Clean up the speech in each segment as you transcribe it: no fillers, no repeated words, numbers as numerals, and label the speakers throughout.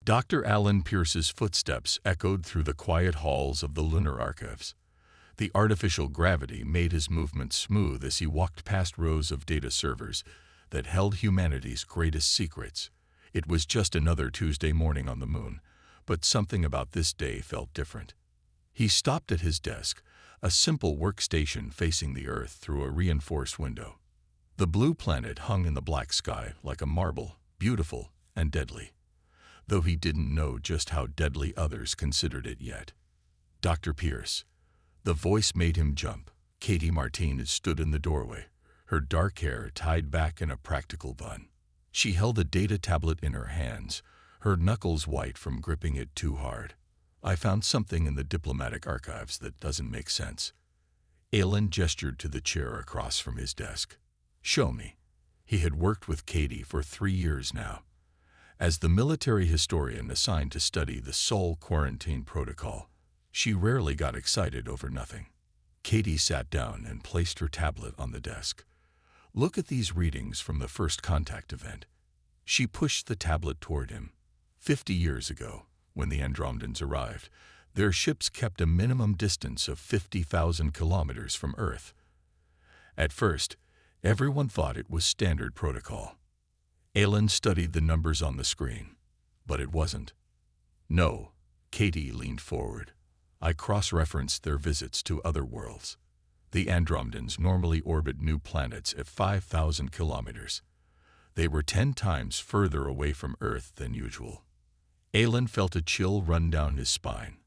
Speaker 1: Dr. Alan Pierce's footsteps echoed through the quiet halls of the Lunar Archives. The artificial gravity made his movements smooth as he walked past rows of data servers that held humanity's greatest secrets. It was just another Tuesday morning on the moon, but something about this day felt different. He stopped at his desk, a simple workstation facing the Earth through a reinforced window. The blue planet hung in the black sky like a marble, beautiful and deadly, though he didn't know just how deadly others considered it yet. Dr. Pierce. The voice made him jump. Katie Martinez stood in the doorway, her dark hair tied back in a practical bun. She held a data tablet in her hands, her knuckles white from gripping it too hard. I found something in the diplomatic archives that doesn't make sense. Alan gestured to the chair across from his desk. Show me. He had worked with Katie for 3 years now. As the military historian assigned to study the Seoul Quarantine Protocol, she rarely got excited over nothing. Katie sat down and placed her tablet on the desk. Look at these readings from the first contact event. She pushed the tablet toward him. 50 years ago, when the Andromedans arrived, their ships kept a minimum distance of 50,000 kilometers from Earth. At first, everyone thought it was standard protocol. Alan studied the numbers on the screen, but it wasn't. No, Katie leaned forward. I cross-referenced their visits to other worlds. The Andromedans normally orbit new planets at 5,000 kilometers. They were 10 times further away from Earth than usual. Alan felt a chill run down his spine.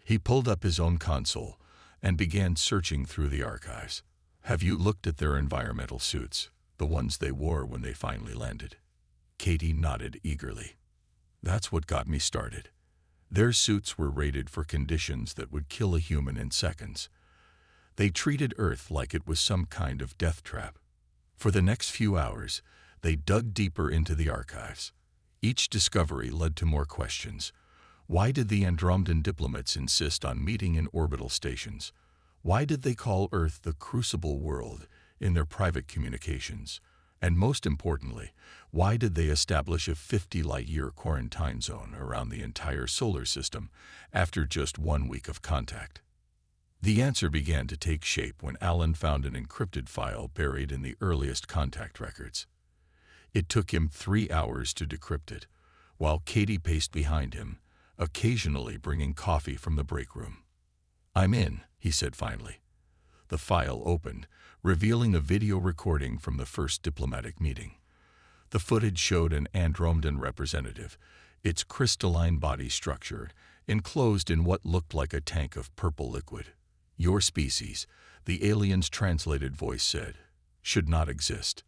Speaker 1: He pulled up his own console and began searching through the archives. Have you looked at their environmental suits, the ones they wore when they finally landed? Katie nodded eagerly. That's what got me started. Their suits were rated for conditions that would kill a human in seconds. They treated Earth like it was some kind of death trap. For the next few hours, they dug deeper into the archives. Each discovery led to more questions. Why did the Andromedan diplomats insist on meeting in orbital stations? Why did they call Earth the Crucible World in their private communications? And most importantly, why did they establish a 50-light-year quarantine zone around the entire solar system after just 1 week of contact? The answer began to take shape when Alan found an encrypted file buried in the earliest contact records. It took him 3 hours to decrypt it, while Katie paced behind him, occasionally bringing coffee from the break room. I'm in, he said finally. The file opened, revealing a video recording from the first diplomatic meeting. The footage showed an Andromedan representative, its crystalline body structure, enclosed in what looked like a tank of purple liquid. Your species, the alien's translated voice said, should not exist.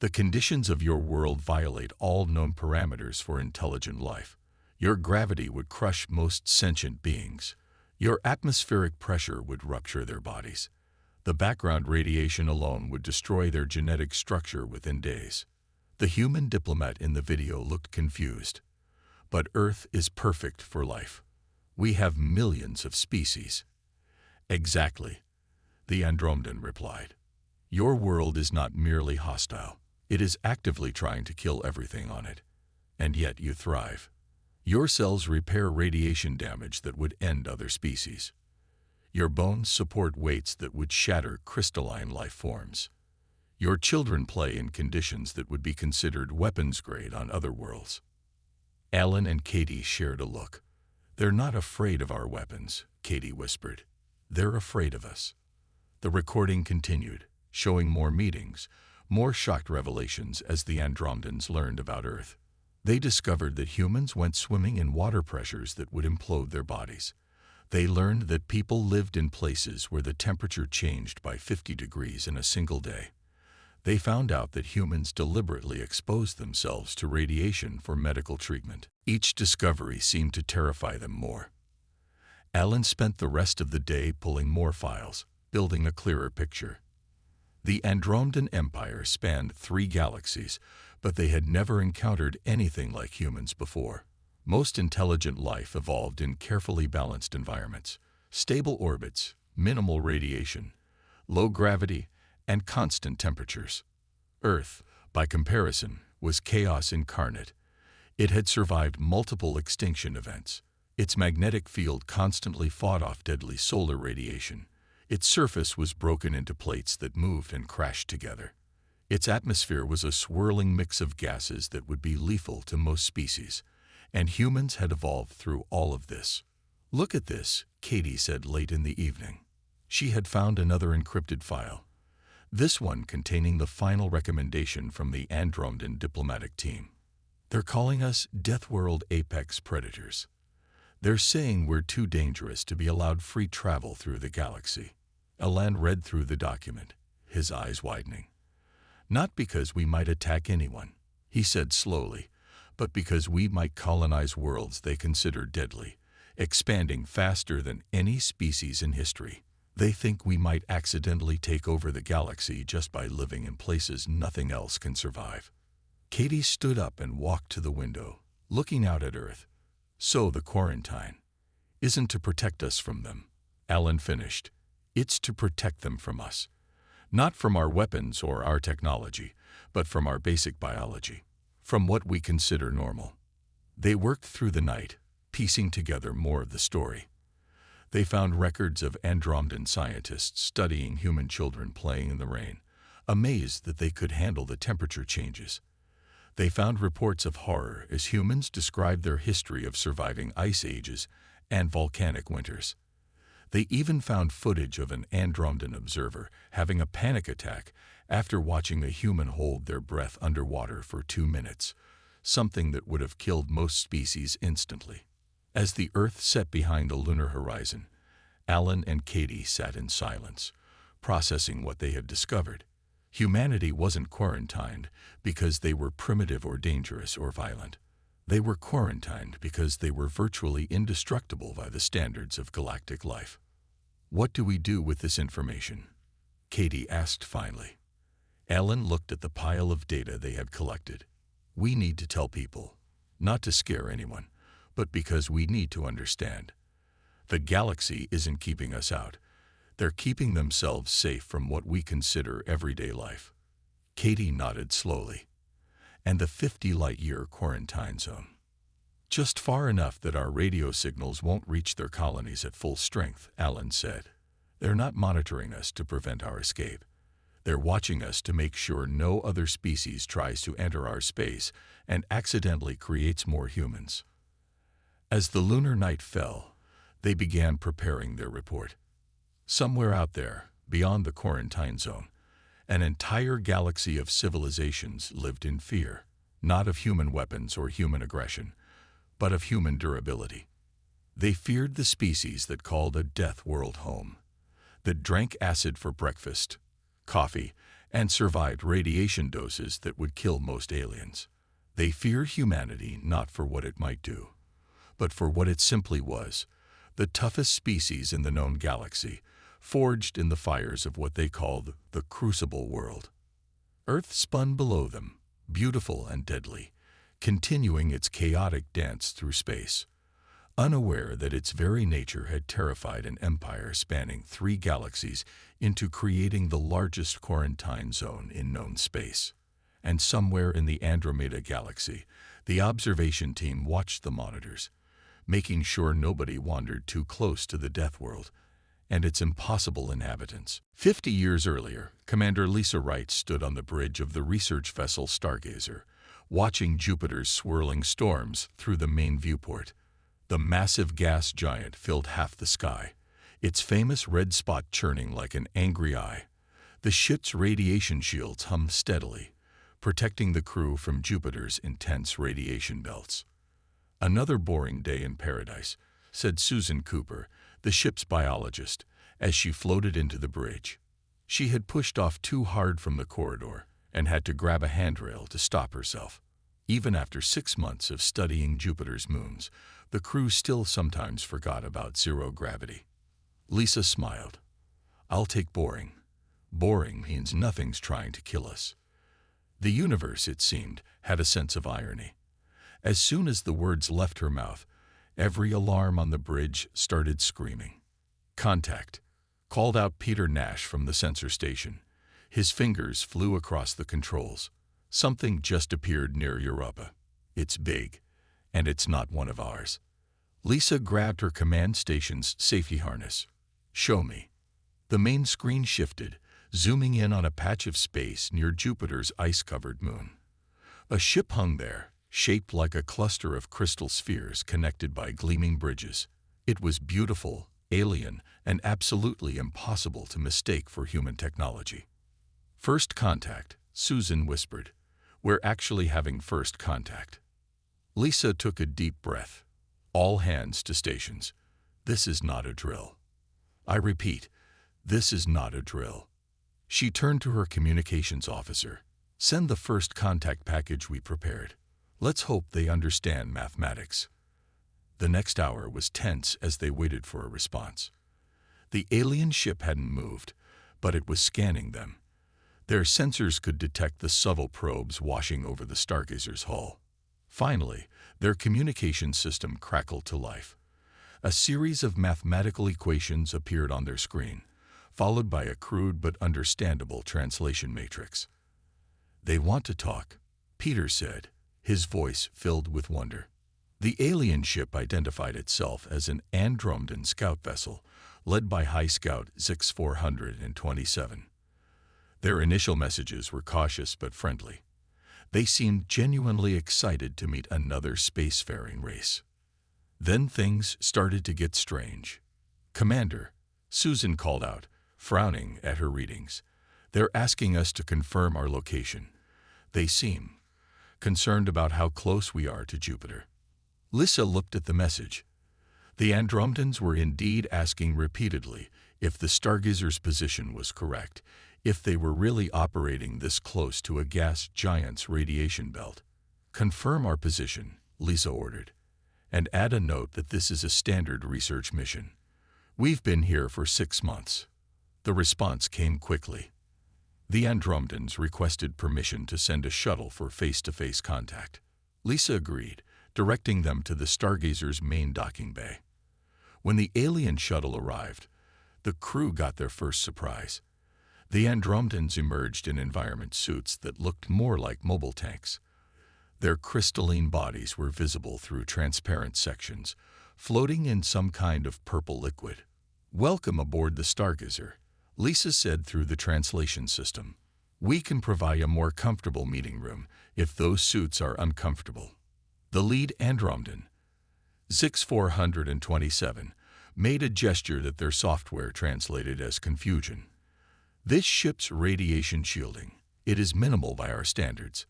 Speaker 1: The conditions of your world violate all known parameters for intelligent life. Your gravity would crush most sentient beings. Your atmospheric pressure would rupture their bodies. The background radiation alone would destroy their genetic structure within days. The human diplomat in the video looked confused. But Earth is perfect for life. We have millions of species. Exactly, the Andromedan replied. Your world is not merely hostile. It is actively trying to kill everything on it. And yet you thrive. Your cells repair radiation damage that would end other species. Your bones support weights that would shatter crystalline life forms. Your children play in conditions that would be considered weapons-grade on other worlds. Alan and Katie shared a look. They're not afraid of our weapons, Katie whispered. They're afraid of us. The recording continued, showing more meetings, more shocked revelations as the Andromedans learned about Earth. They discovered that humans went swimming in water pressures that would implode their bodies. They learned that people lived in places where the temperature changed by 50 degrees in a single day. They found out that humans deliberately exposed themselves to radiation for medical treatment. Each discovery seemed to terrify them more. Alan spent the rest of the day pulling more files, building a clearer picture. The Andromedan Empire spanned 3 galaxies, but they had never encountered anything like humans before. Most intelligent life evolved in carefully balanced environments, stable orbits, minimal radiation, low gravity, and constant temperatures. Earth, by comparison, was chaos incarnate. It had survived multiple extinction events. Its magnetic field constantly fought off deadly solar radiation. Its surface was broken into plates that moved and crashed together. Its atmosphere was a swirling mix of gases that would be lethal to most species, and humans had evolved through all of this. "Look at this," Katie said late in the evening. She had found another encrypted file, this one containing the final recommendation from the Andromedan diplomatic team. "They're calling us Death World Apex Predators. They're saying we're too dangerous to be allowed free travel through the galaxy." Alan read through the document, his eyes widening. "Not because we might attack anyone," he said slowly, "but because we might colonize worlds they consider deadly, expanding faster than any species in history. They think we might accidentally take over the galaxy just by living in places nothing else can survive." Katie stood up and walked to the window, looking out at Earth. "So the quarantine isn't to protect us from them," Alan finished. "It's to protect them from us. Not from our weapons or our technology, but from our basic biology, from what we consider normal." They worked through the night, piecing together more of the story. They found records of Andromedan scientists studying human children playing in the rain, amazed that they could handle the temperature changes. They found reports of horror as humans described their history of surviving ice ages and volcanic winters. They even found footage of an Andromedan observer having a panic attack after watching a human hold their breath underwater for 2 minutes, something that would have killed most species instantly. As the Earth set behind the lunar horizon, Alan and Katie sat in silence, processing what they had discovered. Humanity wasn't quarantined because they were primitive or dangerous or violent. They were quarantined because they were virtually indestructible by the standards of galactic life. "What do we do with this information?" Katie asked finally. Alan looked at the pile of data they had collected. "We need to tell people, not to scare anyone, but because we need to understand. The galaxy isn't keeping us out. They're keeping themselves safe from what we consider everyday life." Katie nodded slowly. "And the 50-light-year quarantine zone. Just far enough that our radio signals won't reach their colonies at full strength," Alan said. "They're not monitoring us to prevent our escape. They're watching us to make sure no other species tries to enter our space and accidentally creates more humans." As the lunar night fell, they began preparing their report. Somewhere out there, beyond the quarantine zone, an entire galaxy of civilizations lived in fear, not of human weapons or human aggression, but of human durability. They feared the species that called a death world home, that drank acid for breakfast, coffee, and survived radiation doses that would kill most aliens. They feared humanity not for what it might do, but for what it simply was, the toughest species in the known galaxy, forged in the fires of what they called the Crucible World. Earth spun below them, beautiful and deadly, continuing its chaotic dance through space, unaware that its very nature had terrified an empire spanning 3 galaxies into creating the largest quarantine zone in known space. And somewhere in the Andromeda galaxy, the observation team watched the monitors, making sure nobody wandered too close to the Death World and its impossible inhabitants. 50 years earlier, Commander Lisa Wright stood on the bridge of the research vessel Stargazer, watching Jupiter's swirling storms through the main viewport. The massive gas giant filled half the sky, its famous red spot churning like an angry eye. The ship's radiation shields hummed steadily, protecting the crew from Jupiter's intense radiation belts. "Another boring day in paradise," said Susan Cooper, the ship's biologist, as she floated into the bridge. She had pushed off too hard from the corridor and had to grab a handrail to stop herself. Even after 6 months of studying Jupiter's moons, the crew still sometimes forgot about zero gravity. Lisa smiled. "I'll take boring. Boring means nothing's trying to kill us." The universe, it seemed, had a sense of irony. As soon as the words left her mouth, every alarm on the bridge started screaming. "Contact," called out Peter Nash from the sensor station. His fingers flew across the controls. "Something just appeared near Europa. It's big. And it's not one of ours. Lisa grabbed her command station's safety harness. Show me. The main screen shifted, zooming in on a patch of space near Jupiter's ice-covered moon. A ship hung there, shaped like a cluster of crystal spheres connected by gleaming bridges. It was beautiful, alien, and absolutely impossible to mistake for human technology. First contact, Susan whispered. We're actually having first contact. Lisa took a deep breath. All hands to stations. This is not a drill. I repeat, this is not a drill. She turned to her communications officer. Send the first contact package we prepared. Let's hope they understand mathematics. The next hour was tense as they waited for a response. The alien ship hadn't moved, but it was scanning them. Their sensors could detect the subtle probes washing over the Stargazer's hull. Finally, their communication system crackled to life. A series of mathematical equations appeared on their screen, followed by a crude but understandable translation matrix. They want to talk, Peter said, his voice filled with wonder. The alien ship identified itself as an Andromedan scout vessel, led by High Scout ZX-427. Their initial messages were cautious but friendly. They seemed genuinely excited to meet another spacefaring race. Then things started to get strange. Commander, Susan called out, frowning at her readings. They're asking us to confirm our location. They seem concerned about how close we are to Jupiter. Lisa looked at the message. The Andromedans were indeed asking repeatedly if the Stargazer's position was correct, if they were really operating this close to a gas giant's radiation belt. Confirm our position, Lisa ordered, and add a note that this is a standard research mission. We've been here for 6 months. The response came quickly. The Andromedans requested permission to send a shuttle for face-to-face contact. Lisa agreed, directing them to the Stargazer's main docking bay. When the alien shuttle arrived, the crew got their first surprise. The Andromedans emerged in environment suits that looked more like mobile tanks. Their crystalline bodies were visible through transparent sections, floating in some kind of purple liquid. Welcome aboard the Stargazer, Lisa said through the translation system. We can provide a more comfortable meeting room if those suits are uncomfortable. The lead Andromedan, ZX-427, made a gesture that their software translated as confusion. This ship's radiation shielding, it is minimal by our standards.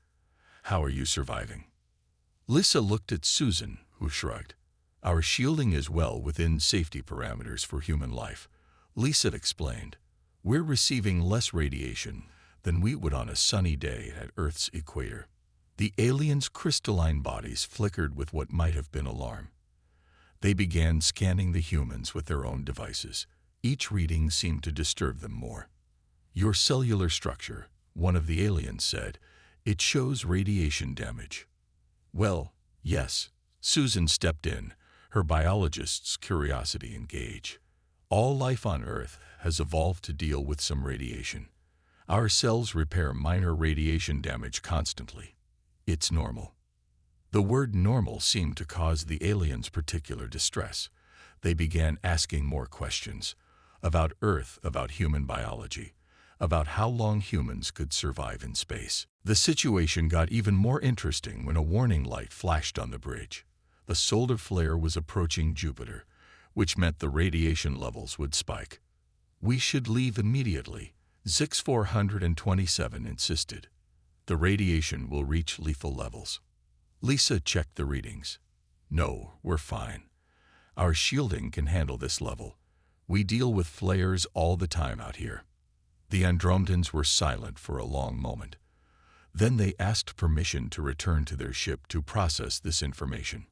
Speaker 1: How are you surviving? Lisa looked at Susan, who shrugged. Our shielding is well within safety parameters for human life, Lisa explained. We're receiving less radiation than we would on a sunny day at Earth's equator. The aliens' crystalline bodies flickered with what might have been alarm. They began scanning the humans with their own devices. Each reading seemed to disturb them more. Your cellular structure, one of the aliens said, it shows radiation damage. Well, yes, Susan stepped in, her biologist's curiosity engaged. All life on Earth has evolved to deal with some radiation. Our cells repair minor radiation damage constantly. It's normal. The word normal seemed to cause the aliens particular distress. They began asking more questions about Earth, about human biology, about how long humans could survive in space. The situation got even more interesting when a warning light flashed on the bridge. The solar flare was approaching Jupiter, which meant the radiation levels would spike. We should leave immediately, ZX-427 insisted. The radiation will reach lethal levels. Lisa checked the readings. No, we're fine. Our shielding can handle this level. We deal with flares all the time out here. The Andromedans were silent for a long moment. Then they asked permission to return to their ship to process this information.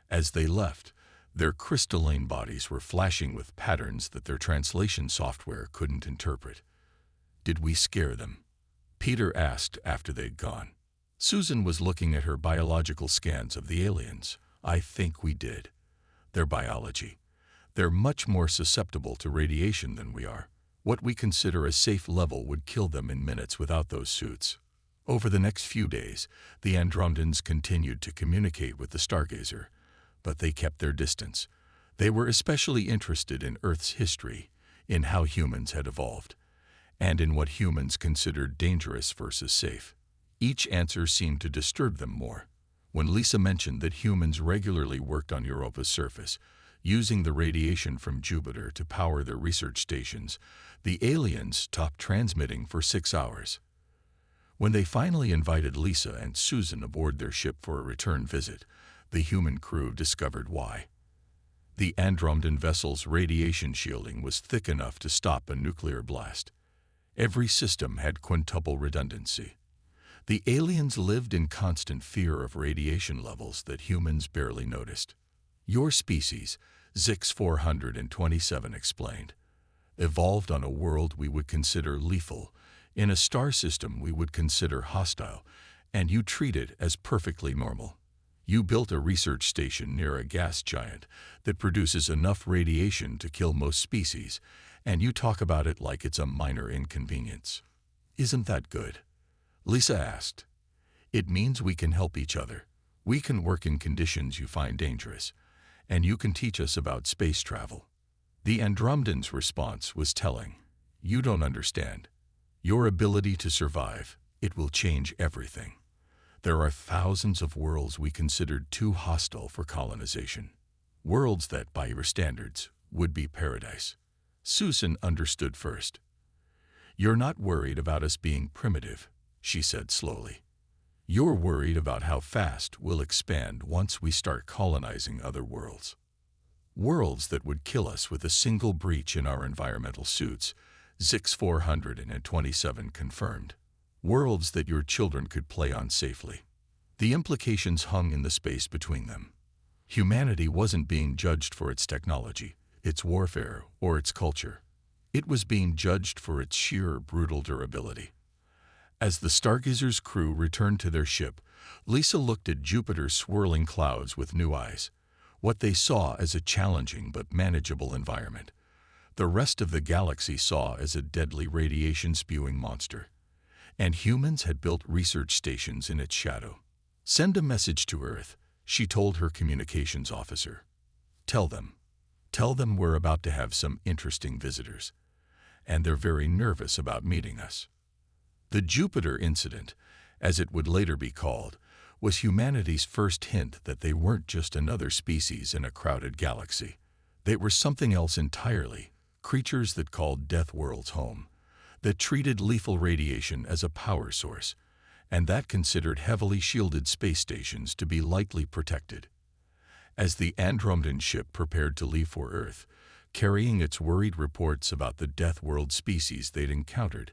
Speaker 1: As they left, their crystalline bodies were flashing with patterns that their translation software couldn't interpret. Did we scare them? Peter asked after they'd gone. Susan was looking at her biological scans of the aliens. I think we did. Their biology. They're much more susceptible to radiation than we are. What we consider a safe level would kill them in minutes without those suits. Over the next few days, the Andromedans continued to communicate with the Stargazer, but they kept their distance. They were especially interested in Earth's history, in how humans had evolved, and in what humans considered dangerous versus safe. Each answer seemed to disturb them more. When Lisa mentioned that humans regularly worked on Europa's surface, using the radiation from Jupiter to power their research stations, the aliens stopped transmitting for 6 hours. When they finally invited Lisa and Susan aboard their ship for a return visit, the human crew discovered why. The Andromedan vessel's radiation shielding was thick enough to stop a nuclear blast. Every system had quintuple redundancy. The aliens lived in constant fear of radiation levels that humans barely noticed. Your species, Zix-427 explained, evolved on a world we would consider lethal, in a star system we would consider hostile, and you treat it as perfectly normal. You built a research station near a gas giant that produces enough radiation to kill most species, and you talk about it like it's a minor inconvenience. Isn't that good? Lisa asked. It means we can help each other. We can work in conditions you find dangerous, and you can teach us about space travel. The Andromedans' response was telling. You don't understand. Your ability to survive, it will change everything. There are thousands of worlds we considered too hostile for colonization. Worlds that, by your standards, would be paradise. Susan understood first. You're not worried about us being primitive, she said slowly. You're worried about how fast we'll expand once we start colonizing other worlds. Worlds that would kill us with a single breach in our environmental suits, Zix-427 confirmed. Worlds that your children could play on safely. The implications hung in the space between them. Humanity wasn't being judged for its technology, its warfare, or its culture. It was being judged for its sheer brutal durability. As the Stargazer's crew returned to their ship, Lisa looked at Jupiter's swirling clouds with new eyes. What they saw as a challenging but manageable environment, the rest of the galaxy saw as a deadly radiation-spewing monster. And humans had built research stations in its shadow. Send a message to Earth, she told her communications officer. Tell them we're about to have some interesting visitors, and they're very nervous about meeting us. The Jupiter incident, as it would later be called, was humanity's first hint that they weren't just another species in a crowded galaxy. They were something else entirely, creatures that called death worlds home, that treated lethal radiation as a power source, and that considered heavily shielded space stations to be lightly protected. As the Andromedan ship prepared to leave for Earth, carrying its worried reports about the death world species they'd encountered,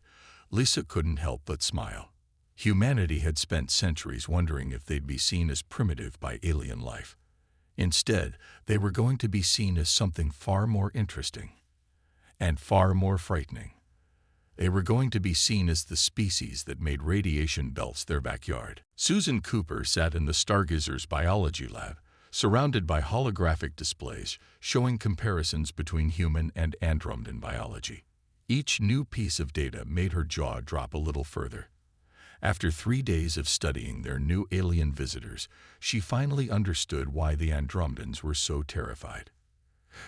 Speaker 1: Lisa couldn't help but smile. Humanity had spent centuries wondering if they'd be seen as primitive by alien life. Instead, they were going to be seen as something far more interesting and far more frightening. They were going to be seen as the species that made radiation belts their backyard. Susan Cooper sat in the Stargazer's biology lab, surrounded by holographic displays showing comparisons between human and Andromedan biology. Each new piece of data made her jaw drop a little further. After 3 days of studying their new alien visitors, she finally understood why the Andromedans were so terrified.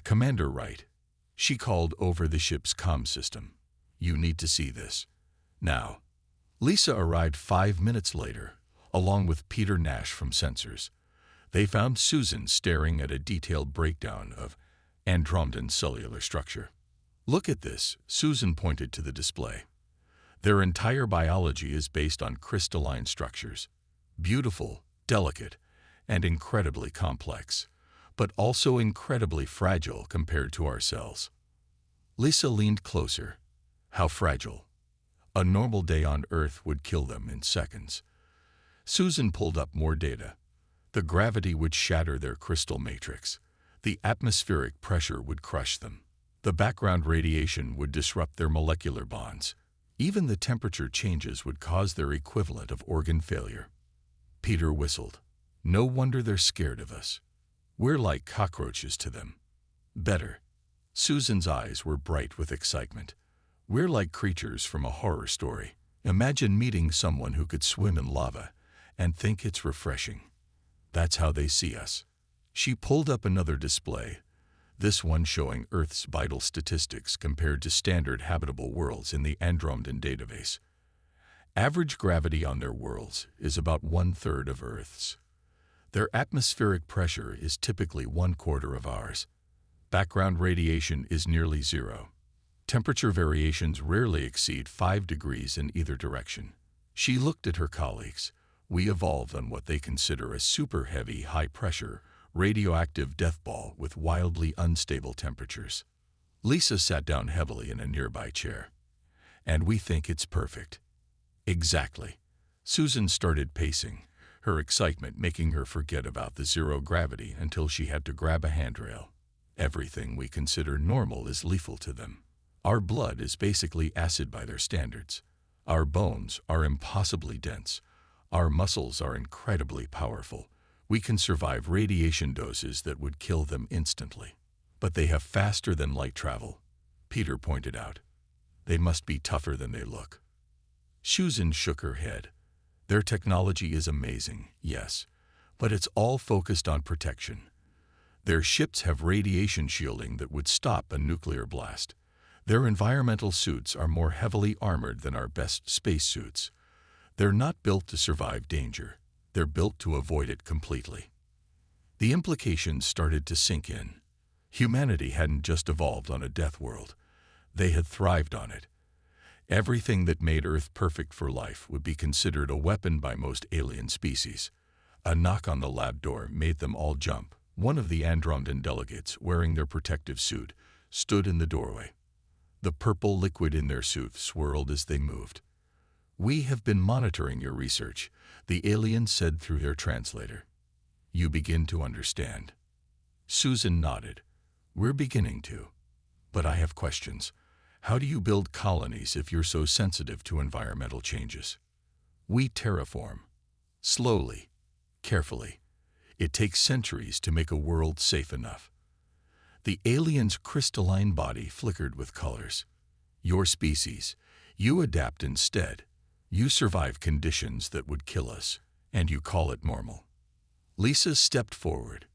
Speaker 1: Commander Wright, she called over the ship's comm system. You need to see this. Now. Lisa arrived 5 minutes later, along with Peter Nash from Sensors. They found Susan staring at a detailed breakdown of Andromedan cellular structure. Look at this, Susan pointed to the display. Their entire biology is based on crystalline structures. Beautiful, delicate, and incredibly complex, but also incredibly fragile compared to our cells. Lisa leaned closer. How fragile. A normal day on Earth would kill them in seconds. Susan pulled up more data. The gravity would shatter their crystal matrix. The atmospheric pressure would crush them. The background radiation would disrupt their molecular bonds. Even the temperature changes would cause their equivalent of organ failure. Peter whistled. No wonder they're scared of us. We're like cockroaches to them. Better. Susan's eyes were bright with excitement. We're like creatures from a horror story. Imagine meeting someone who could swim in lava and think it's refreshing. That's how they see us. She pulled up another display, this one showing Earth's vital statistics compared to standard habitable worlds in the Andromedan database. Average gravity on their worlds is about 1/3 of Earth's. Their atmospheric pressure is typically 1/4 of ours. Background radiation is nearly zero. Temperature variations rarely exceed 5 degrees in either direction. She looked at her colleagues. We evolved on what they consider a super heavy, high-pressure, radioactive death ball with wildly unstable temperatures. Lisa sat down heavily in a nearby chair. And we think it's perfect. Exactly. Susan started pacing, her excitement making her forget about the zero gravity until she had to grab a handrail. Everything we consider normal is lethal to them. Our blood is basically acid by their standards. Our bones are impossibly dense. Our muscles are incredibly powerful. We can survive radiation doses that would kill them instantly. But they have faster than light travel, Peter pointed out. They must be tougher than they look. Susan shook her head. Their technology is amazing, yes, but it's all focused on protection. Their ships have radiation shielding that would stop a nuclear blast. Their environmental suits are more heavily armored than our best spacesuits. They're not built to survive danger. They're built to avoid it completely. The implications started to sink in. Humanity hadn't just evolved on a death world. They had thrived on it. Everything that made Earth perfect for life would be considered a weapon by most alien species. A knock on the lab door made them all jump. One of the Andromedan delegates, wearing their protective suit, stood in the doorway. The purple liquid in their suit swirled as they moved. "We have been monitoring your research," the alien said through their translator. "You begin to understand." Susan nodded. "We're beginning to. But I have questions. How do you build colonies if you're so sensitive to environmental changes?" "We terraform. Slowly, carefully. It takes centuries to make a world safe enough." The alien's crystalline body flickered with colors. "Your species. You adapt instead. You survive conditions that would kill us, and you call it normal." Lisa stepped forward.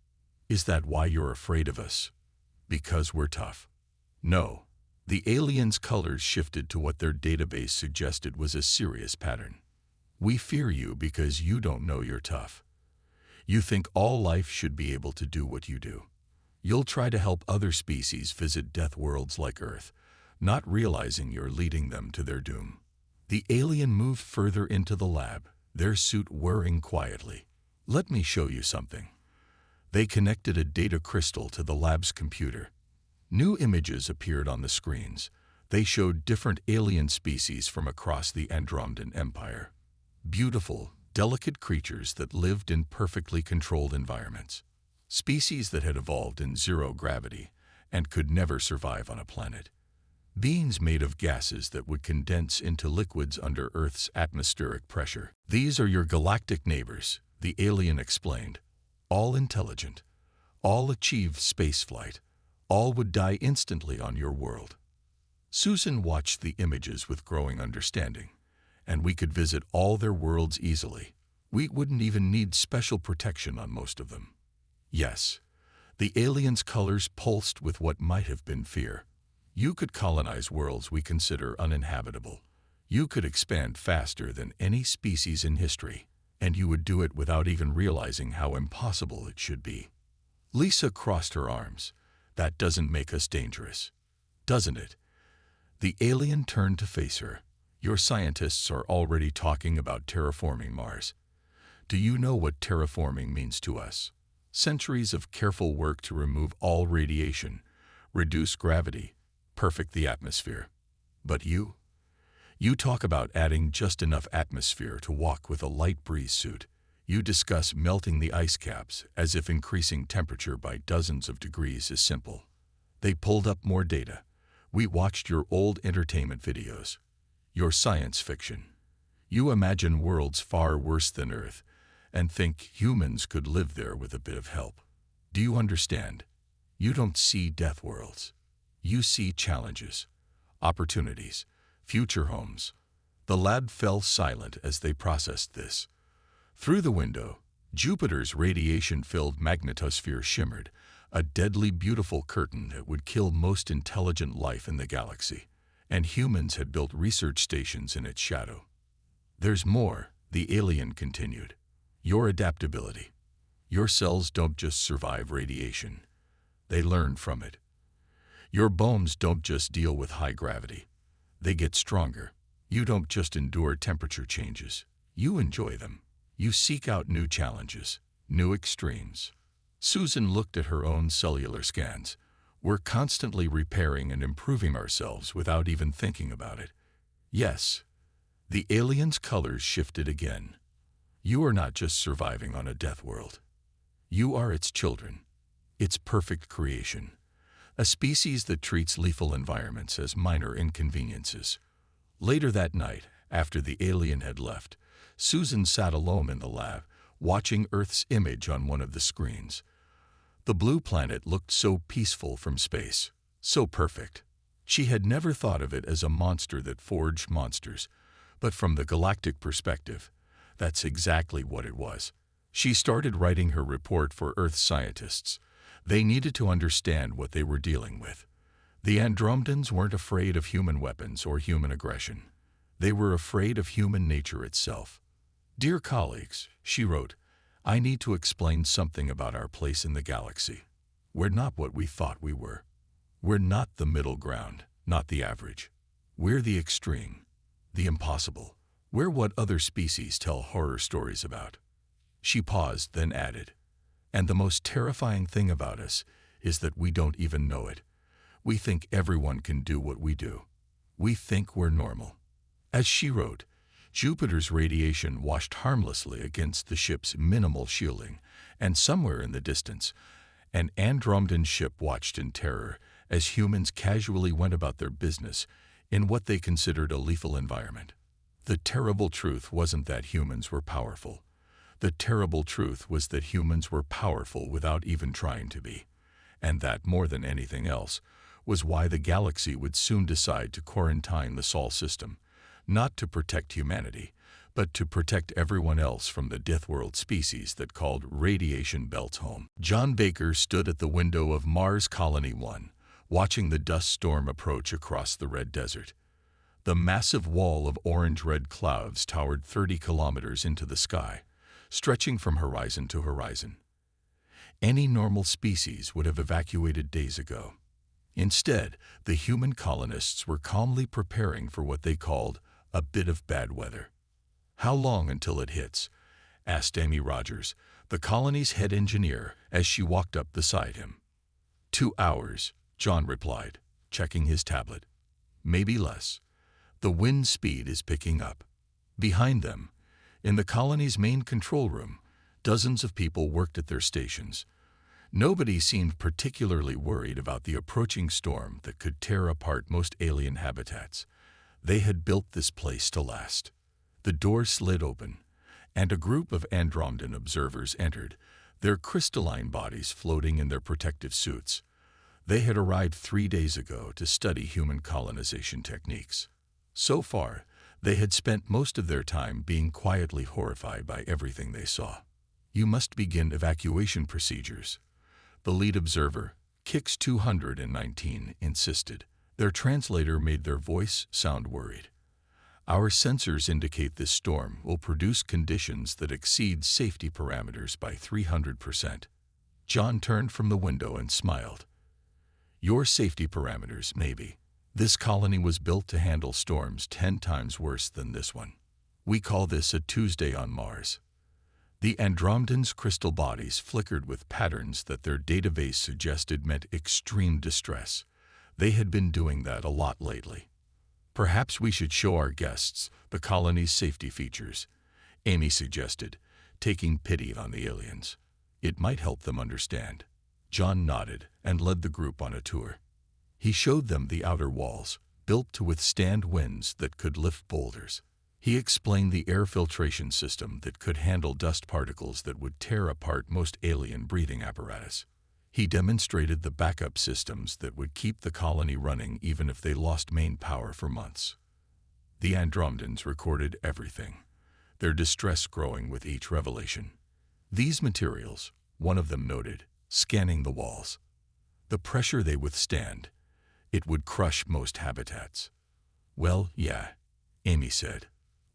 Speaker 1: "Is that why you're afraid of us? Because we're tough?" "No." The alien's colors shifted to what their database suggested was a serious pattern. "We fear you because you don't know you're tough. You think all life should be able to do what you do. You'll try to help other species visit death worlds like Earth, not realizing you're leading them to their doom." The alien moved further into the lab, their suit whirring quietly. "Let me show you something." They connected a data crystal to the lab's computer. New images appeared on the screens. They showed different alien species from across the Andromedan Empire. Beautiful, delicate creatures that lived in perfectly controlled environments. Species that had evolved in zero gravity and could never survive on a planet. Beings made of gases that would condense into liquids under Earth's atmospheric pressure. "These are your galactic neighbors," the alien explained. "All intelligent. All achieved spaceflight. All would die instantly on your world." Susan watched the images with growing understanding. "And we could visit all their worlds easily. We wouldn't even need special protection on most of them." "Yes." The alien's colors pulsed with what might have been fear. "You could colonize worlds we consider uninhabitable. You could expand faster than any species in history, and you would do it without even realizing how impossible it should be." Lisa crossed her arms. "That doesn't make us dangerous, doesn't it?" The alien turned to face her. "Your scientists are already talking about terraforming Mars. Do you know what terraforming means to us? Centuries of careful work to remove all radiation, reduce gravity, perfect the atmosphere. But you talk about adding just enough atmosphere to walk with a light breeze suit. You discuss melting the ice caps as if increasing temperature by dozens of degrees is simple." They pulled up more data. "We watched your old entertainment videos. Your science fiction. You imagine worlds far worse than Earth and think humans could live there with a bit of help. Do you understand? You don't see death worlds. You see challenges, opportunities, future homes. The lab fell silent as they processed this. Through the window, Jupiter's radiation-filled magnetosphere shimmered, a deadly beautiful curtain that would kill most intelligent life in the galaxy, and humans had built research stations in its shadow. There's more, the alien continued. Your adaptability. Your cells don't just survive radiation. They learn from it. Your bones don't just deal with high gravity. They get stronger. You don't just endure temperature changes. You enjoy them. You seek out new challenges, new extremes. Susan looked at her own cellular scans. We're constantly repairing and improving ourselves without even thinking about it. Yes, the alien's colors shifted again. You are not just surviving on a death world. You are its children, its perfect creation, a species that treats lethal environments as minor inconveniences. Later that night, after the alien had left, Susan sat alone in the lab, watching Earth's image on one of the screens. The blue planet looked so peaceful from space, so perfect. She had never thought of it as a monster that forged monsters, but from the galactic perspective, that's exactly what it was. She started writing her report for Earth scientists. They needed to understand what they were dealing with. The Andromedans weren't afraid of human weapons or human aggression. They were afraid of human nature itself. Dear colleagues, she wrote, I need to explain something about our place in the galaxy. We're not what we thought we were. We're not the middle ground, not the average. We're the extreme, the impossible. We're what other species tell horror stories about. She paused, then added, and the most terrifying thing about us is that we don't even know it. We think everyone can do what we do. We think we're normal. As she wrote, Jupiter's radiation washed harmlessly against the ship's minimal shielding, and somewhere in the distance, an Andromedan ship watched in terror as humans casually went about their business in what they considered a lethal environment. The terrible truth wasn't that humans were powerful. The terrible truth was that humans were powerful without even trying to be. And that, more than anything else, was why the galaxy would soon decide to quarantine the Sol system, not to protect humanity, but to protect everyone else from the death world species that called radiation belts home. John Baker stood at the window of Mars Colony 1, watching the dust storm approach across the red desert. The massive wall of orange-red clouds towered 30 kilometers into the sky, stretching from horizon to horizon. Any normal species would have evacuated days ago. Instead, the human colonists were calmly preparing for what they called a bit of bad weather. How long until it hits? Asked Amy Rogers, the colony's head engineer, as she walked up beside him. 2 hours, John replied, checking his tablet. Maybe less. The wind speed is picking up. Behind them, in the colony's main control room, dozens of people worked at their stations. Nobody seemed particularly worried about the approaching storm that could tear apart most alien habitats. They had built this place to last. The door slid open, and a group of Andromedan observers entered, their crystalline bodies floating in their protective suits. They had arrived 3 days ago to study human colonization techniques. So far, they had spent most of their time being quietly horrified by everything they saw. You must begin evacuation procedures, the lead observer, Kix 219, insisted. Their translator made their voice sound worried. Our sensors indicate this storm will produce conditions that exceed safety parameters by 300%. John turned from the window and smiled. Your safety parameters, maybe. This colony was built to handle storms 10 times worse than this one. We call this a Tuesday on Mars. The Andromedans' crystal bodies flickered with patterns that their database suggested meant extreme distress. They had been doing that a lot lately. Perhaps we should show our guests the colony's safety features, Amy suggested, taking pity on the aliens. It might help them understand. John nodded and led the group on a tour. He showed them the outer walls, built to withstand winds that could lift boulders. He explained the air filtration system that could handle dust particles that would tear apart most alien breathing apparatus. He demonstrated the backup systems that would keep the colony running even if they lost main power for months. The Andromedans recorded everything, their distress growing with each revelation. These materials, one of them noted, scanning the walls. The pressure they withstand, it would crush most habitats. Well, yeah, Amy said.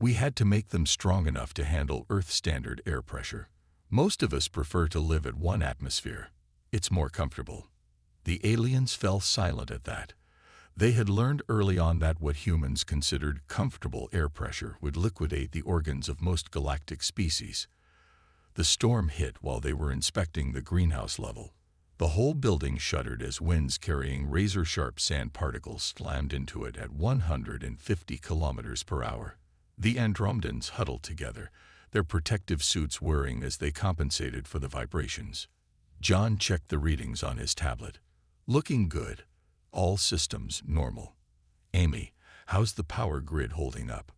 Speaker 1: We had to make them strong enough to handle Earth-standard air pressure. Most of us prefer to live at 1 atmosphere. It's more comfortable. The aliens fell silent at that. They had learned early on that what humans considered comfortable air pressure would liquidate the organs of most galactic species. The storm hit while they were inspecting the greenhouse level. The whole building shuddered as winds carrying razor-sharp sand particles slammed into it at 150 kilometers per hour. The Andromedans huddled together, their protective suits whirring as they compensated for the vibrations. John checked the readings on his tablet. Looking good. All systems normal. Amy, how's the power grid holding up?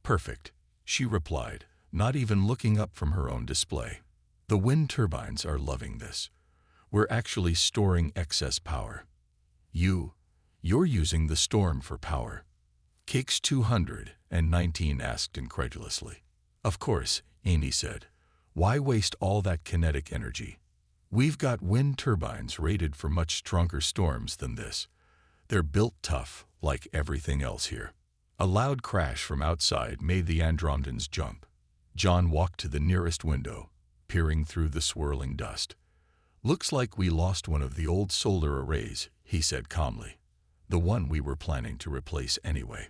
Speaker 1: Perfect, she replied, not even looking up from her own display. The wind turbines are loving this. We're actually storing excess power. You're using the storm for power. Cakes 219 asked incredulously. Of course, Amy said. Why waste all that kinetic energy? We've got wind turbines rated for much stronger storms than this. They're built tough, like everything else here. A loud crash from outside made the Andromedans jump. John walked to the nearest window, peering through the swirling dust. Looks like we lost one of the old solar arrays, he said calmly. The one we were planning to replace anyway.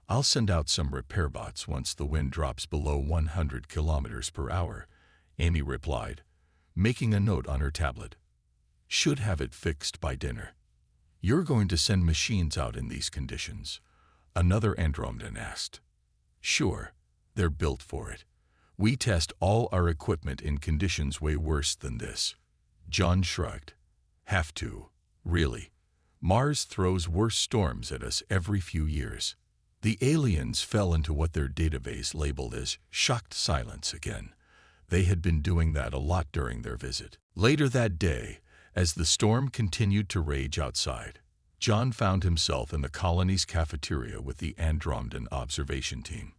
Speaker 1: I'll send out some repair bots once the wind drops below 100 kilometers per hour, Amy replied, making a note on her tablet. Should have it fixed by dinner. You're going to send machines out in these conditions? Another Andromedan asked. Sure, they're built for it. We test all our equipment in conditions way worse than this. John shrugged. Have to, really. Mars throws worse storms at us every few years. The aliens fell into what their database labeled as shocked silence again. They had been doing that a lot during their visit. Later that day, as the storm continued to rage outside, John found himself in the colony's cafeteria with the Andromedan observation team.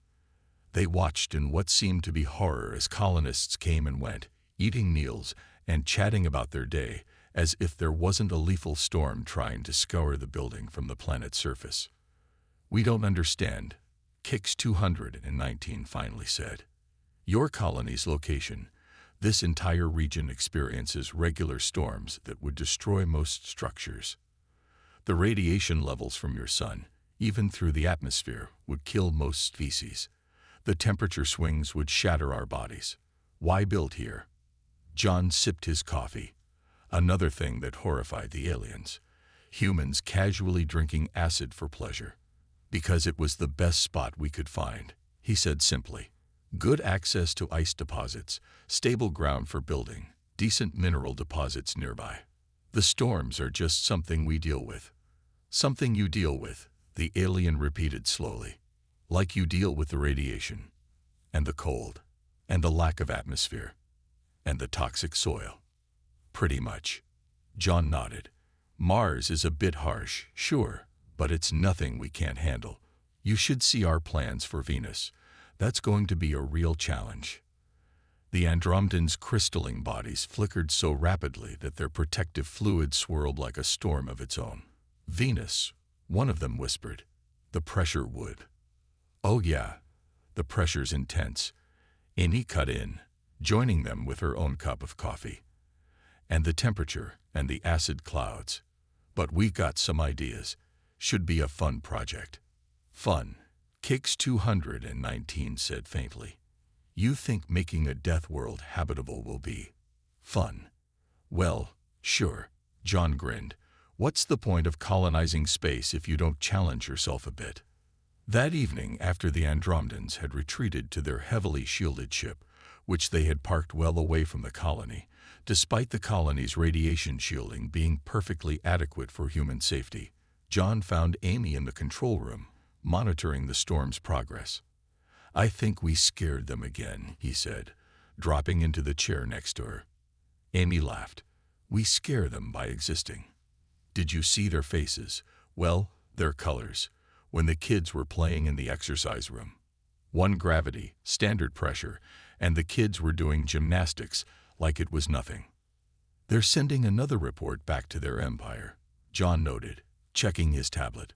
Speaker 1: They watched in what seemed to be horror as colonists came and went, eating meals and chatting about their day, as if there wasn't a lethal storm trying to scour the building from the planet's surface. We don't understand, Kix 219 finally said. Your colony's location, this entire region experiences regular storms that would destroy most structures. The radiation levels from your sun, even through the atmosphere, would kill most species. The temperature swings would shatter our bodies. Why build here? John sipped his coffee. Another thing that horrified the aliens. Humans casually drinking acid for pleasure. Because it was the best spot we could find, he said simply. Good access to ice deposits, stable ground for building, decent mineral deposits nearby. The storms are just something we deal with. Something you deal with, the alien repeated slowly. Like you deal with the radiation, and the cold, and the lack of atmosphere, and the toxic soil. Pretty much. John nodded. Mars is a bit harsh, sure, but it's nothing we can't handle. You should see our plans for Venus. That's going to be a real challenge. The Andromedans' crystalline bodies flickered so rapidly that their protective fluid swirled like a storm of its own. Venus, one of them whispered. The pressure would. Oh yeah, the pressure's intense. Amy cut in, joining them with her own cup of coffee. And the temperature and the acid clouds. But we got some ideas. Should be a fun project. Fun, Kix 219 said faintly. You think making a death world habitable will be fun? Well, sure, John grinned. What's the point of colonizing space if you don't challenge yourself a bit? That evening, after the Andromedans had retreated to their heavily shielded ship, which they had parked well away from the colony, despite the colony's radiation shielding being perfectly adequate for human safety, John found Amy in the control room, monitoring the storm's progress. I think we scared them again, he said, dropping into the chair next to her. Amy laughed. We scare them by existing. Did you see their faces? Well, their colors. when the kids were playing in the exercise room. 1 gravity, standard pressure, and the kids were doing gymnastics like it was nothing. They're sending another report back to their empire, John noted, checking his tablet.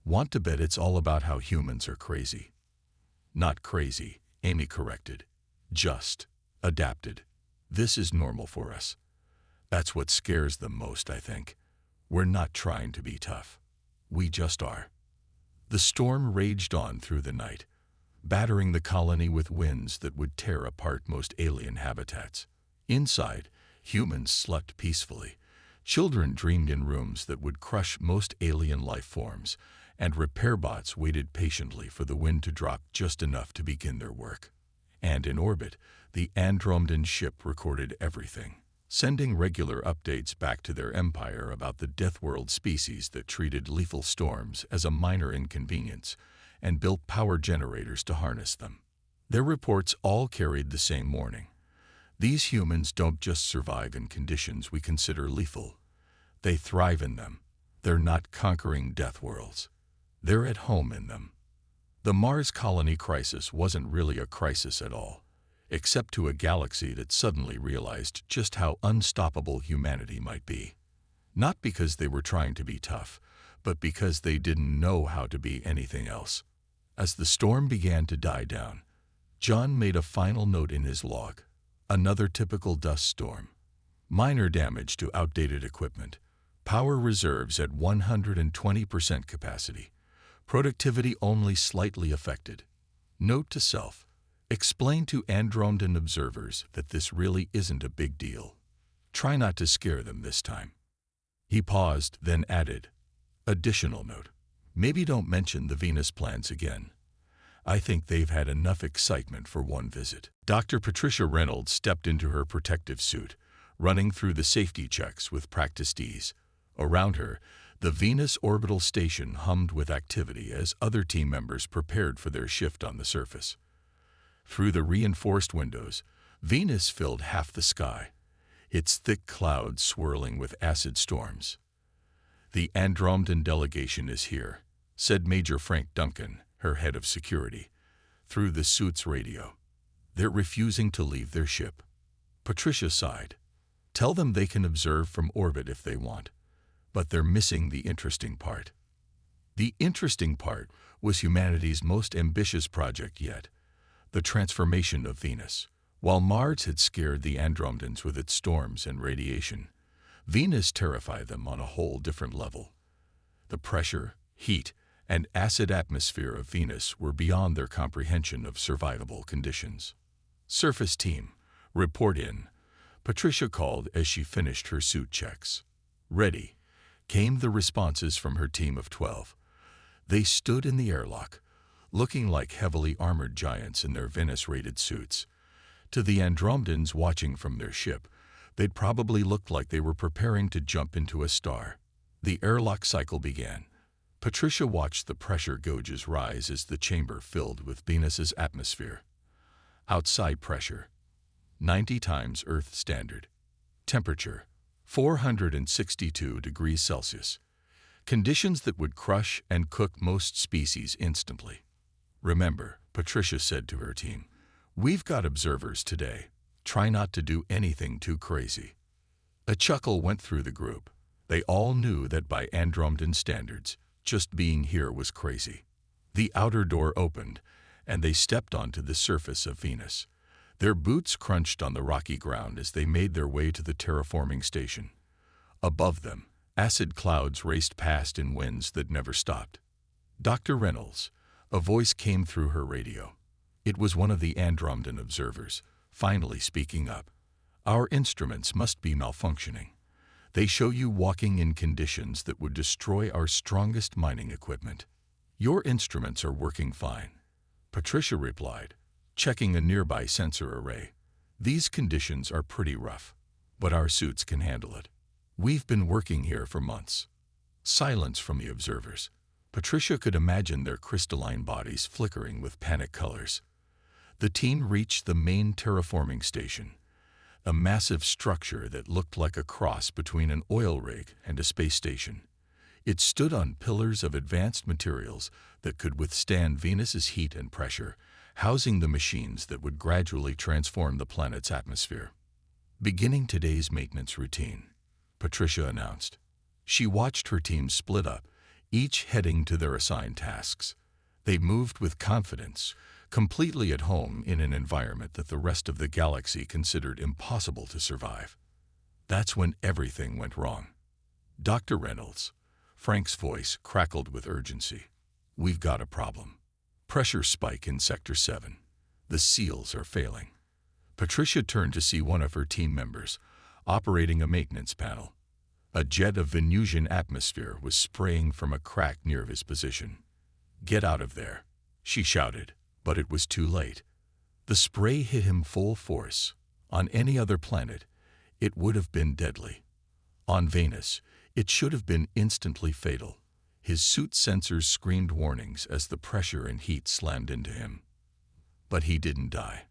Speaker 1: Want to bet it's all about how humans are crazy. Not crazy, Amy corrected. Just adapted. This is normal for us. That's what scares them most, I think. We're not trying to be tough. We just are. The storm raged on through the night, battering the colony with winds that would tear apart most alien habitats. Inside, humans slept peacefully. Children dreamed in rooms that would crush most alien life forms, and repair bots waited patiently for the wind to drop just enough to begin their work. And in orbit, the Andromedan ship recorded everything, sending regular updates back to their empire about the Death World species that treated lethal storms as a minor inconvenience and built power generators to harness them. Their reports all carried the same warning. These humans don't just survive in conditions we consider lethal. They thrive in them. They're not conquering death worlds. They're at home in them. The Mars colony crisis wasn't really a crisis at all, except to a galaxy that suddenly realized just how unstoppable humanity might be. Not because they were trying to be tough, but because they didn't know how to be anything else. As the storm began to die down, John made a final note in his log. Another typical dust storm. Minor damage to outdated equipment. Power reserves at 120% capacity. Productivity only slightly affected. Note to self. Explain to Andromedan observers that this really isn't a big deal. Try not to scare them this time. He paused, then added, additional note. Maybe don't mention the Venus plans again. I think they've had enough excitement for one visit. Dr. Patricia Reynolds stepped into her protective suit, running through the safety checks with practiced ease. Around her, the Venus orbital station hummed with activity as other team members prepared for their shift on the surface. Through the reinforced windows, Venus filled half the sky, its thick clouds swirling with acid storms. The Andromedan delegation is here, said Major Frank Duncan, her head of security, through the suit's radio. They're refusing to leave their ship. Patricia sighed. Tell them they can observe from orbit if they want, but they're missing the interesting part. The interesting part was humanity's most ambitious project yet, the transformation of Venus. While Mars had scared the Andromedans with its storms and radiation, Venus terrified them on a whole different level. The pressure, heat, and acid atmosphere of Venus were beyond their comprehension of survivable conditions. Surface team, report in, Patricia called as she finished her suit checks. Ready, came the responses from her team of 12. They stood in the airlock, looking like heavily armored giants in their Venus-rated suits. To the Andromedans watching from their ship, they'd probably looked like they were preparing to jump into a star. The airlock cycle began. Patricia watched the pressure gauges rise as the chamber filled with Venus's atmosphere. Outside pressure, 90 times Earth standard. Temperature, 462 degrees Celsius. Conditions that would crush and cook most species instantly. Remember, Patricia said to her team, we've got observers today. Try not to do anything too crazy. A chuckle went through the group. They all knew that by Andromedan standards, just being here was crazy. The outer door opened, and they stepped onto the surface of Venus. Their boots crunched on the rocky ground as they made their way to the terraforming station. Above them, acid clouds raced past in winds that never stopped. Dr. Reynolds, a voice came through her radio. It was one of the Andromedan observers, finally speaking up. Our instruments must be malfunctioning. They show you walking in conditions that would destroy our strongest mining equipment. Your instruments are working fine, Patricia replied, checking a nearby sensor array. These conditions are pretty rough, but our suits can handle it. We've been working here for months. Silence from the observers. Patricia could imagine their crystalline bodies flickering with panic colors. The team reached the main terraforming station, a massive structure that looked like a cross between an oil rig and a space station. It stood on pillars of advanced materials that could withstand Venus's heat and pressure, housing the machines that would gradually transform the planet's atmosphere. Beginning today's maintenance routine, Patricia announced. She watched her team split up, each heading to their assigned tasks. They moved with confidence, completely at home in an environment that the rest of the galaxy considered impossible to survive. That's when everything went wrong. Dr. Reynolds, Frank's voice crackled with urgency. We've got a problem. Pressure spike in Sector 7. The seals are failing. Patricia turned to see one of her team members, operating a maintenance panel. A jet of Venusian atmosphere was spraying from a crack near his position. Get out of there, she shouted, but it was too late. The spray hit him full force. On any other planet, it would have been deadly. On Venus, it should have been instantly fatal. His suit sensors screamed warnings as the pressure and heat slammed into him. But he didn't die.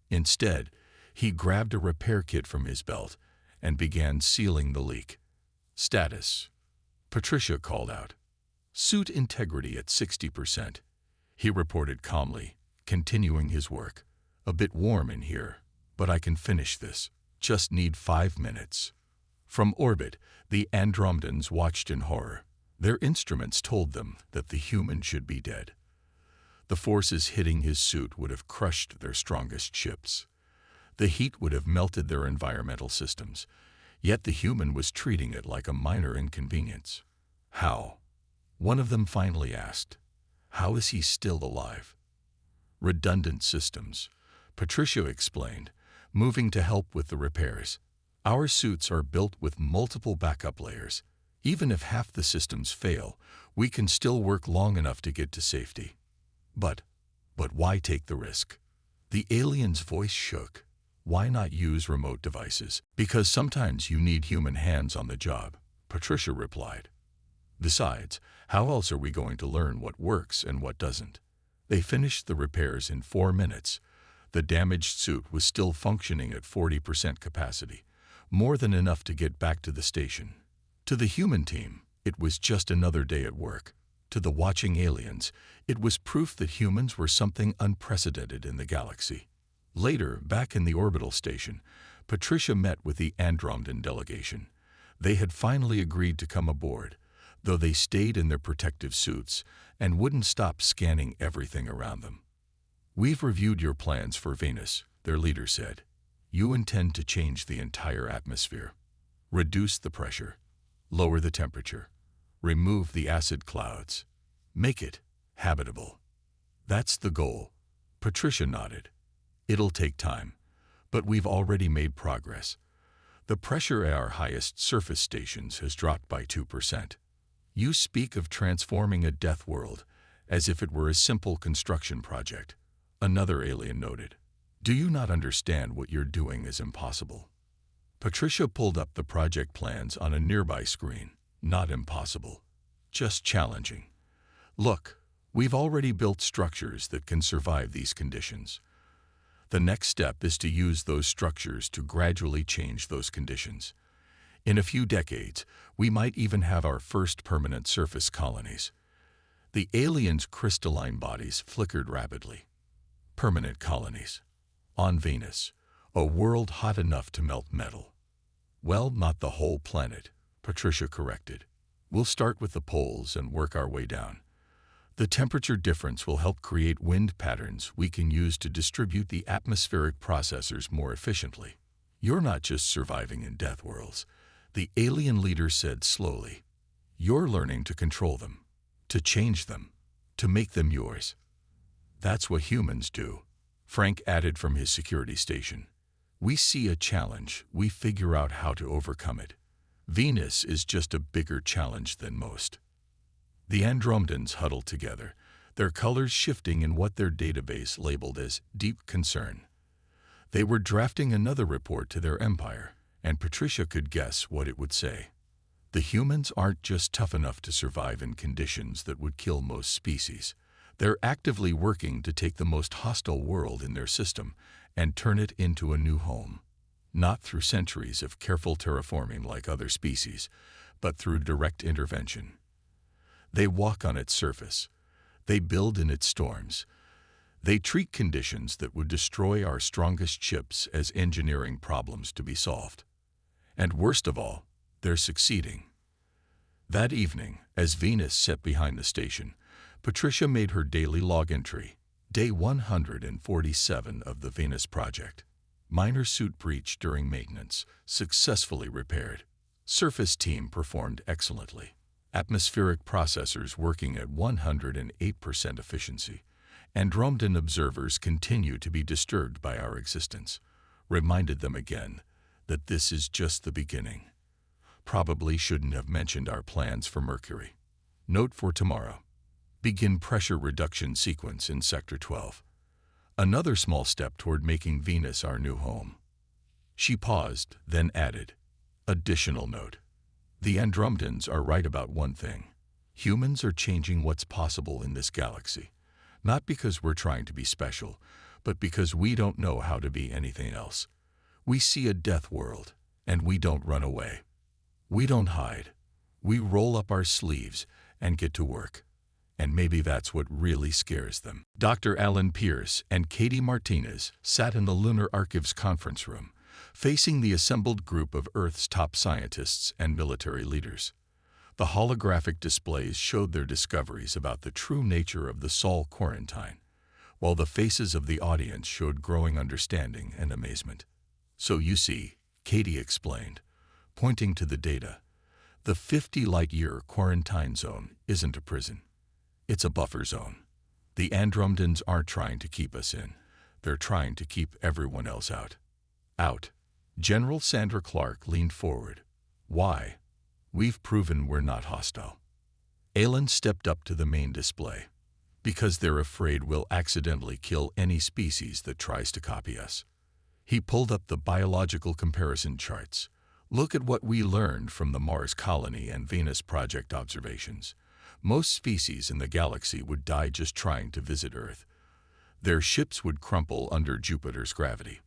Speaker 1: Instead, he grabbed a repair kit from his belt and began sealing the leak. Status, Patricia called out. Suit integrity at 60%. He reported calmly, continuing his work. A bit warm in here, but I can finish this. Just need 5 minutes. From orbit, the Andromedans watched in horror. Their instruments told them that the human should be dead. The forces hitting his suit would have crushed their strongest ships. The heat would have melted their environmental systems, yet the human was treating it like a minor inconvenience. How? One of them finally asked. How is he still alive? Redundant systems, Patricia explained, moving to help with the repairs. Our suits are built with multiple backup layers. Even if half the systems fail, we can still work long enough to get to safety. But why take the risk? The alien's voice shook. Why not use remote devices? Because sometimes you need human hands on the job, Patricia replied. Besides, how else are we going to learn what works and what doesn't? They finished the repairs in 4 minutes. The damaged suit was still functioning at 40% capacity, more than enough to get back to the station. To the human team, it was just another day at work. To the watching aliens, it was proof that humans were something unprecedented in the galaxy. Later, back in the orbital station, Patricia met with the Andromedan delegation. They had finally agreed to come aboard, though they stayed in their protective suits and wouldn't stop scanning everything around them. We've reviewed your plans for Venus, their leader said. You intend to change the entire atmosphere. Reduce the pressure, lower the temperature, remove the acid clouds, make it habitable. That's the goal. Patricia nodded. It'll take time, but we've already made progress. The pressure at our highest surface stations has dropped by 2%. You speak of transforming a death world as if it were a simple construction project, another alien noted. Do you not understand what you're doing is impossible? Patricia pulled up the project plans on a nearby screen. Not impossible, just challenging. Look, we've already built structures that can survive these conditions. The next step is to use those structures to gradually change those conditions. In a few decades, we might even have our first permanent surface colonies. The aliens' crystalline bodies flickered rapidly. Permanent colonies. On Venus, a world hot enough to melt metal. Well, not the whole planet, Patricia corrected. We'll start with the poles and work our way down. The temperature difference will help create wind patterns we can use to distribute the atmospheric processors more efficiently. You're not just surviving in death worlds, the alien leader said slowly. You're learning to control them, to change them, to make them yours. That's what humans do, Frank added from his security station. We see a challenge, we figure out how to overcome it. Venus is just a bigger challenge than most. The Andromedans huddled together, their colors shifting in what their database labeled as deep concern. They were drafting another report to their empire, and Patricia could guess what it would say. The humans aren't just tough enough to survive in conditions that would kill most species. They're actively working to take the most hostile world in their system and turn it into a new home. Not through centuries of careful terraforming like other species, but through direct intervention. They walk on its surface. They build in its storms. They treat conditions that would destroy our strongest ships as engineering problems to be solved. And worst of all, they're succeeding. That evening, as Venus sat behind the station, Patricia made her daily log entry, day 147 of the Venus project. Minor suit breach during maintenance, successfully repaired. Surface team performed excellently. Atmospheric processors working at 108% efficiency. Andromedan observers continue to be disturbed by our existence. Reminded them again that this is just the beginning. Probably shouldn't have mentioned our plans for Mercury. Note for tomorrow. Begin pressure reduction sequence in Sector 12. Another small step toward making Venus our new home. She paused, then added, additional note. The Andromedans are right about one thing. Humans are changing what's possible in this galaxy. Not because we're trying to be special, but because we don't know how to be anything else. We see a death world, and we don't run away. We don't hide. We roll up our sleeves and get to work. And maybe that's what really scares them. Dr. Alan Pierce and Katie Martinez sat in the Lunar Archives conference room, facing the assembled group of Earth's top scientists and military leaders. The holographic displays showed their discoveries about the true nature of the Sol quarantine, while the faces of the audience showed growing understanding and amazement. So you see, Katie explained, pointing to the data, the 50-light-year quarantine zone isn't a prison. It's a buffer zone. The Andromedans aren't trying to keep us in. They're trying to keep everyone else out. Out. General Sandra Clark leaned forward. Why? We've proven we're not hostile. Alan stepped up to the main display. Because they're afraid we'll accidentally kill any species that tries to copy us. He pulled up the biological comparison charts. Look at what we learned from the Mars colony and Venus project observations. Most species in the galaxy would die just trying to visit Earth. Their ships would crumple under Jupiter's gravity.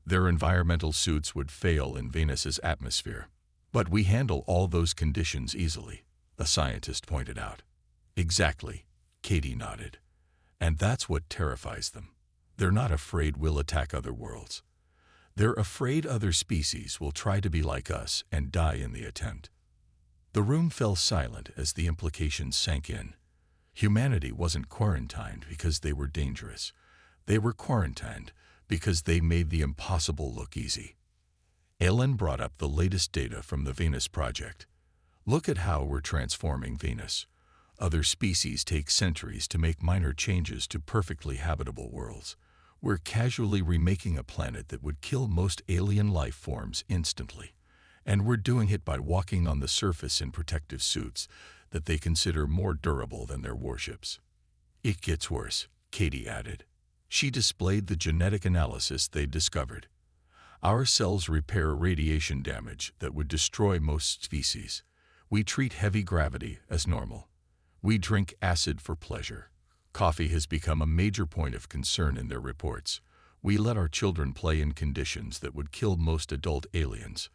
Speaker 1: Their environmental suits would fail in Venus's atmosphere. But we handle all those conditions easily, a scientist pointed out. Exactly, Katie nodded. And that's what terrifies them. They're not afraid we'll attack other worlds. They're afraid other species will try to be like us and die in the attempt. The room fell silent as the implications sank in. Humanity wasn't quarantined because they were dangerous. They were quarantined because they made the impossible look easy. Alan brought up the latest data from the Venus project. Look at how we're transforming Venus. Other species take centuries to make minor changes to perfectly habitable worlds. We're casually remaking a planet that would kill most alien life forms instantly. And we're doing it by walking on the surface in protective suits that they consider more durable than their warships. It gets worse, Katie added. She displayed the genetic analysis they'd discovered. Our cells repair radiation damage that would destroy most species. We treat heavy gravity as normal. We drink acid for pleasure. Coffee has become a major point of concern in their reports. We let our children play in conditions that would kill most adult aliens.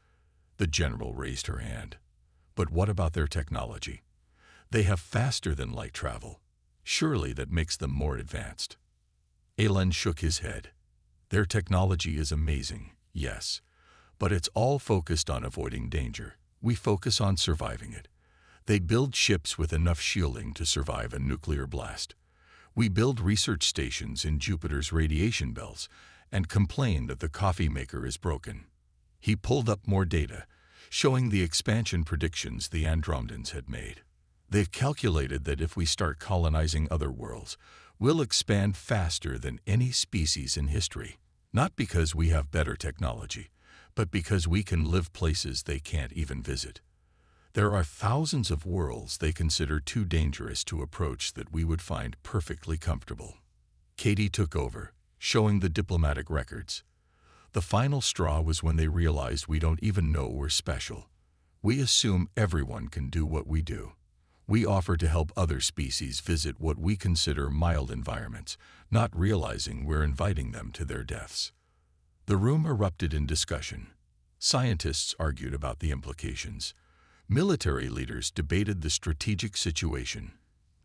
Speaker 1: The general raised her hand. But what about their technology? They have faster-than-light travel. Surely that makes them more advanced. Alan shook his head. Their technology is amazing, yes. But it's all focused on avoiding danger. We focus on surviving it. They build ships with enough shielding to survive a nuclear blast. We build research stations in Jupiter's radiation belts and complain that the coffee maker is broken. He pulled up more data, showing the expansion predictions the Andromedans had made. They've calculated that if we start colonizing other worlds, we'll expand faster than any species in history, not because we have better technology, but because we can live places they can't even visit. There are thousands of worlds they consider too dangerous to approach that we would find perfectly comfortable. Katie took over, showing the diplomatic records. The final straw was when they realized we don't even know we're special. We assume everyone can do what we do. We offer to help other species visit what we consider mild environments, not realizing we're inviting them to their deaths. The room erupted in discussion. Scientists argued about the implications. Military leaders debated the strategic situation.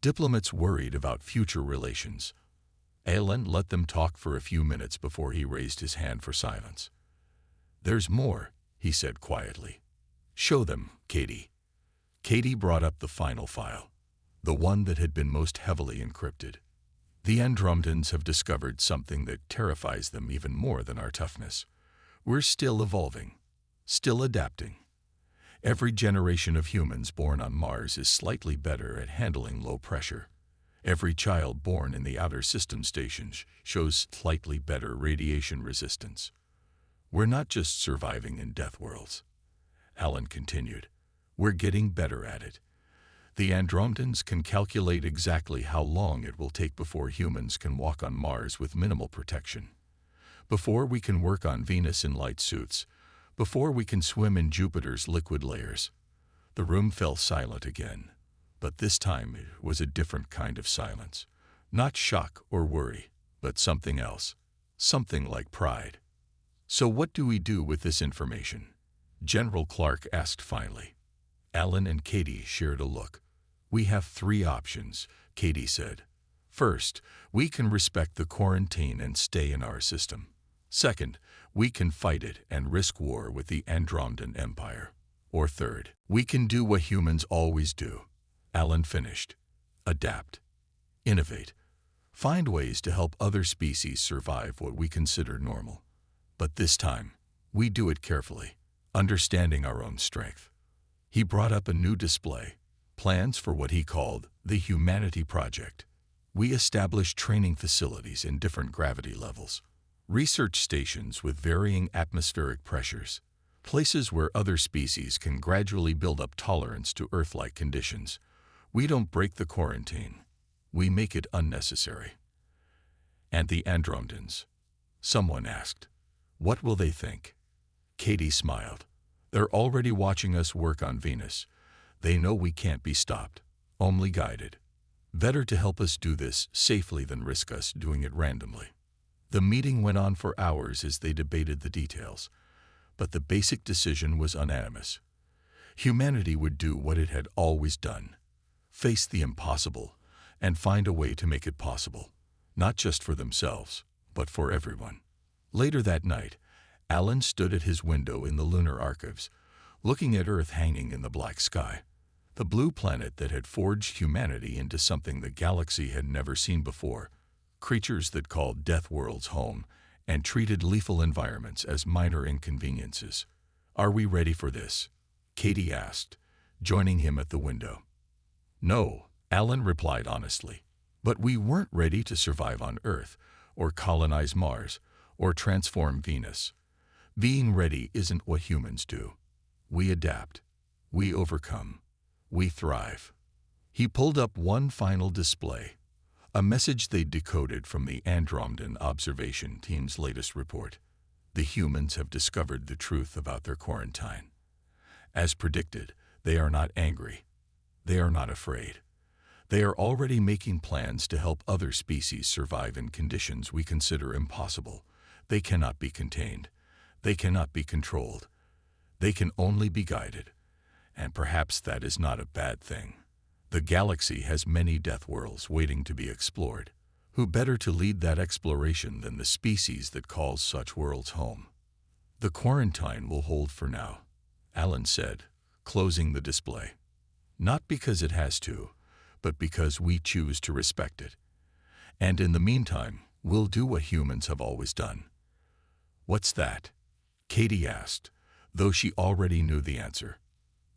Speaker 1: Diplomats worried about future relations. Alan let them talk for a few minutes before he raised his hand for silence. "There's more," he said quietly. "Show them, Katie." Katie brought up the final file, the one that had been most heavily encrypted. "The Andromedans have discovered something that terrifies them even more than our toughness. We're still evolving, still adapting. Every generation of humans born on Mars is slightly better at handling low pressure. Every child born in the outer system stations shows slightly better radiation resistance. We're not just surviving in death worlds," Alan continued. "We're getting better at it. The Andromedans can calculate exactly how long it will take before humans can walk on Mars with minimal protection, before we can work on Venus in light suits, before we can swim in Jupiter's liquid layers." The room fell silent again, but this time it was a different kind of silence. Not shock or worry, but something else, something like pride. "So what do we do with this information?" General Clark asked finally. Alan and Katie shared a look. "We have 3 options," Katie said. "First, we can respect the quarantine and stay in our system. Second, we can fight it and risk war with the Andromedan Empire. Or third, we can do what humans always do," Alan finished. "Adapt. Innovate. Find ways to help other species survive what we consider normal. But this time, we do it carefully, understanding our own strength." He brought up a new display, plans for what he called the Humanity Project. "We established training facilities in different gravity levels, research stations with varying atmospheric pressures, places where other species can gradually build up tolerance to Earth-like conditions. We don't break the quarantine. We make it unnecessary." "And the Andromedans?" someone asked. "What will they think?" Katie smiled. "They're already watching us work on Venus. They know we can't be stopped, only guided. Better to help us do this safely than risk us doing it randomly." The meeting went on for hours as they debated the details, but the basic decision was unanimous. Humanity would do what it had always done, face the impossible, and find a way to make it possible, not just for themselves, but for everyone. Later that night, Alan stood at his window in the lunar archives, looking at Earth hanging in the black sky, the blue planet that had forged humanity into something the galaxy had never seen before, creatures that called death worlds home and treated lethal environments as minor inconveniences. "Are we ready for this?" Katie asked, joining him at the window. "No," Alan replied honestly, "but we weren't ready to survive on Earth, or colonize Mars, or transform Venus. Being ready isn't what humans do. We adapt. We overcome. We thrive." He pulled up one final display, a message they decoded from the Andromedan Observation Team's latest report. "The humans have discovered the truth about their quarantine. As predicted, they are not angry. They are not afraid. They are already making plans to help other species survive in conditions we consider impossible. They cannot be contained. They cannot be controlled. They can only be guided. And perhaps that is not a bad thing. The galaxy has many death worlds waiting to be explored. Who better to lead that exploration than the species that calls such worlds home?" "The quarantine will hold for now," Alan said, closing the display. "Not because it has to, but because we choose to respect it. And in the meantime, we'll do what humans have always done." "What's that?" Katie asked, though she already knew the answer.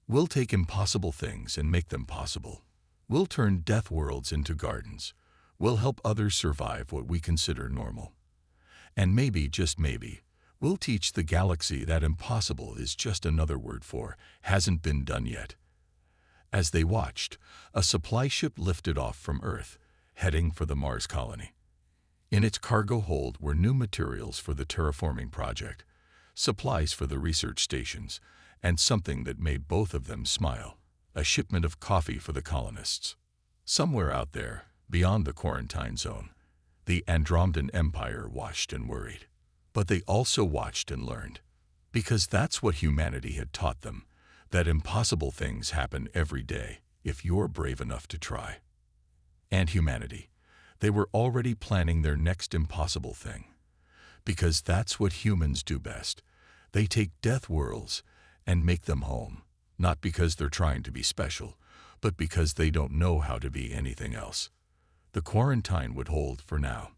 Speaker 1: "We'll take impossible things and make them possible. We'll turn death worlds into gardens. We'll help others survive what we consider normal. And maybe, just maybe, we'll teach the galaxy that impossible is just another word for hasn't been done yet." As they watched, a supply ship lifted off from Earth, heading for the Mars colony. In its cargo hold were new materials for the terraforming project, supplies for the research stations, and something that made both of them smile, a shipment of coffee for the colonists. Somewhere out there, beyond the quarantine zone, the Andromedan Empire watched and worried. But they also watched and learned, because that's what humanity had taught them. that impossible things happen every day if you're brave enough to try. And humanity, they were already planning their next impossible thing. Because that's what humans do best. They take death worlds and make them home, not because they're trying to be special, but because they don't know how to be anything else. The quarantine would hold for now,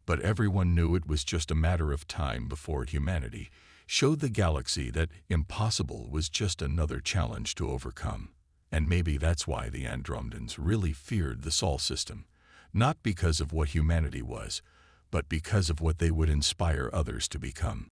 Speaker 1: but everyone knew it was just a matter of time before humanity showed the galaxy that impossible was just another challenge to overcome. And maybe that's why the Andromedans really feared the Sol system, not because of what humanity was, but because of what they would inspire others to become.